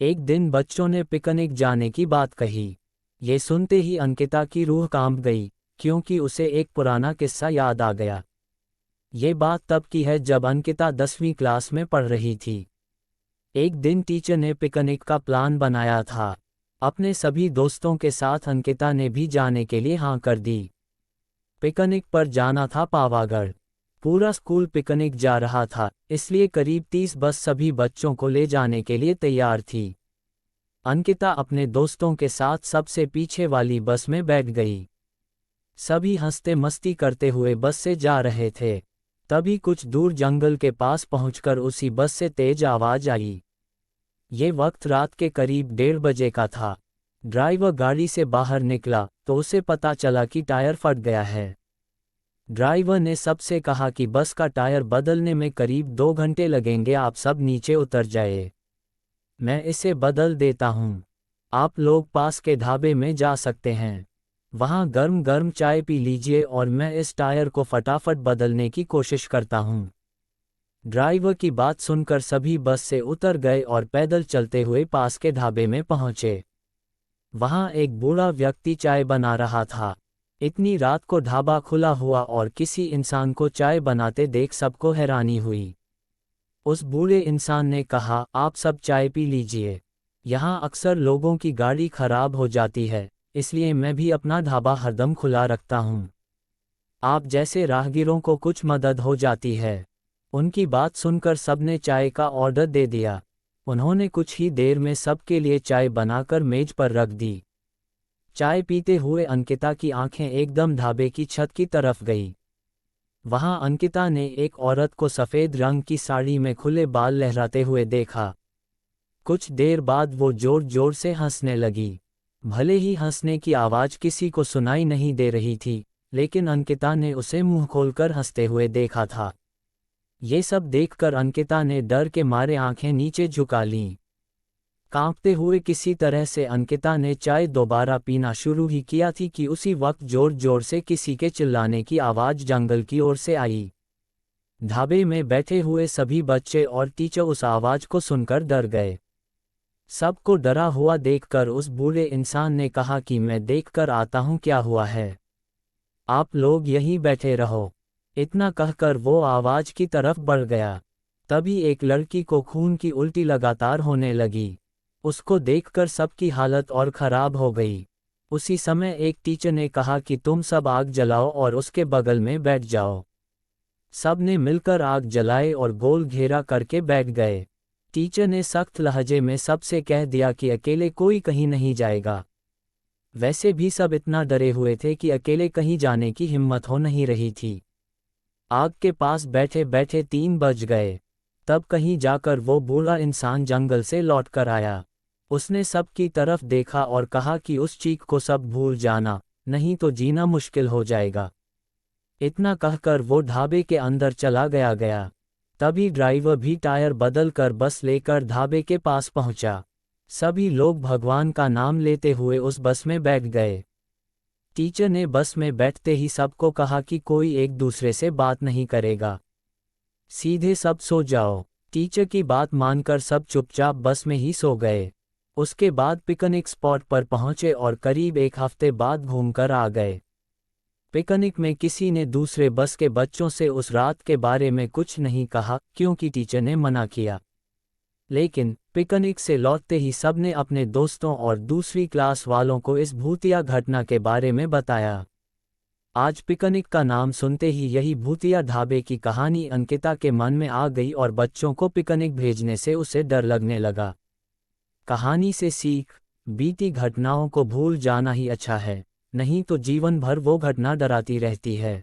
एक दिन बच्चों ने पिकनिक जाने की बात कही। ये सुनते ही अंकिता की रूह कांप गई, क्योंकि उसे एक पुराना किस्सा याद आ गया। ये बात तब की है जब अंकिता 10वीं क्लास में पढ़ रही थी। एक दिन टीचर ने पिकनिक का प्लान बनाया था। अपने सभी दोस्तों के साथ अंकिता ने भी जाने के लिए हाँ कर दी। पिकनिक पर जाना था पावागढ़। पूरा स्कूल पिकनिक जा रहा था, इसलिए करीब 30 बस सभी बच्चों को ले जाने के लिए तैयार थी। अंकिता अपने दोस्तों के साथ सबसे पीछे वाली बस में बैठ गई। सभी हंसते मस्ती करते हुए बस से जा रहे थे। तभी कुछ दूर जंगल के पास पहुंचकर उसी बस से तेज आवाज आई। ये वक्त रात के करीब 1:30 का था। ड्राइवर गाड़ी से बाहर निकला तो उसे पता चला कि टायर फट गया है। ड्राइवर ने सबसे कहा कि बस का टायर बदलने में करीब 2 घंटे लगेंगे, आप सब नीचे उतर जाए। मैं इसे बदल देता हूँ। आप लोग पास के ढाबे में जा सकते हैं। वहाँ गर्म गर्म चाय पी लीजिए और मैं इस टायर को फटाफट बदलने की कोशिश करता हूँ। ड्राइवर की बात सुनकर सभी बस से उतर गए और पैदल चलते हुए पास के ढाबे में पहुँचे। वहाँ एक बूढ़ा व्यक्ति चाय बना रहा था। इतनी रात को ढाबा खुला हुआ और किसी इंसान को चाय बनाते देख सबको हैरानी हुई। उस बूढ़े इंसान ने कहा, आप सब चाय पी लीजिए। यहाँ अक्सर लोगों की गाड़ी खराब हो जाती है, इसलिए मैं भी अपना ढाबा हरदम खुला रखता हूँ। आप जैसे राहगीरों को कुछ मदद हो जाती है। उनकी बात सुनकर सबने चाय का ऑर्डर दे दिया। उन्होंने कुछ ही देर में सबके लिए चाय बनाकर मेज पर रख दी। चाय पीते हुए अंकिता की आंखें एकदम ढाबे की छत की तरफ गई। वहां अंकिता ने एक औरत को सफ़ेद रंग की साड़ी में खुले बाल लहराते हुए देखा। कुछ देर बाद वो जोर जोर से हंसने लगी। भले ही हंसने की आवाज़ किसी को सुनाई नहीं दे रही थी, लेकिन अंकिता ने उसे मुंह खोलकर हंसते हुए देखा था। ये सब देखकर अंकिता ने डर के मारे आंखें नीचे झुका लीं। कांपते हुए किसी तरह से अंकिता ने चाय दोबारा पीना शुरू ही किया थी कि उसी वक्त जोर जोर से किसी के चिल्लाने की आवाज़ जंगल की ओर से आई। ढाबे में बैठे हुए सभी बच्चे और टीचर उस आवाज़ को सुनकर डर गए। सबको डरा हुआ देखकर उस बूढ़े इंसान ने कहा कि मैं देखकर आता हूँ क्या हुआ है। आप लोग यहीं बैठे रहो। इतना कहकर वो आवाज़ की तरफ बढ़ गया। तभी एक लड़की को खून की उल्टी लगातार होने लगी। उसको देखकर सबकी हालत और ख़राब हो गई। उसी समय एक टीचर ने कहा कि तुम सब आग जलाओ और उसके बगल में बैठ जाओ। सब ने मिलकर आग जलाए और गोल घेरा करके बैठ गए। टीचर ने सख्त लहजे में सबसे कह दिया कि अकेले कोई कहीं नहीं जाएगा। वैसे भी सब इतना डरे हुए थे कि अकेले कहीं जाने की हिम्मत हो नहीं रही थी। आग के पास बैठे बैठे 3 बज गए। तब कहीं जाकर वो बूढ़ा इंसान जंगल से लौट कर आया। उसने सबकी तरफ देखा और कहा कि उस चीख को सब भूल जाना, नहीं तो जीना मुश्किल हो जाएगा। इतना कहकर वो ढाबे के अंदर चला गया। तभी ड्राइवर भी टायर बदल कर बस लेकर ढाबे के पास पहुंचा। सभी लोग भगवान का नाम लेते हुए उस बस में बैठ गए। टीचर ने बस में बैठते ही सबको कहा कि कोई एक दूसरे से बात नहीं करेगा। सीधे सब सो जाओ। टीचर की बात मानकर सब चुपचाप बस में ही सो गए। उसके बाद पिकनिक स्पॉट पर पहुंचे और करीब 1 हफ्ते बाद घूमकर आ गए। पिकनिक में किसी ने दूसरे बस के बच्चों से उस रात के बारे में कुछ नहीं कहा, क्योंकि टीचर ने मना किया। लेकिन पिकनिक से लौटते ही सबने अपने दोस्तों और दूसरी क्लास वालों को इस भूतिया घटना के बारे में बताया। आज पिकनिक का नाम सुनते ही यही भूतिया ढाबे की कहानी अंकिता के मन में आ गई और बच्चों को पिकनिक भेजने से उसे डर लगने लगा। कहानी से सीख, बीती घटनाओं को भूल जाना ही अच्छा है, नहीं तो जीवन भर वो घटना डराती रहती है।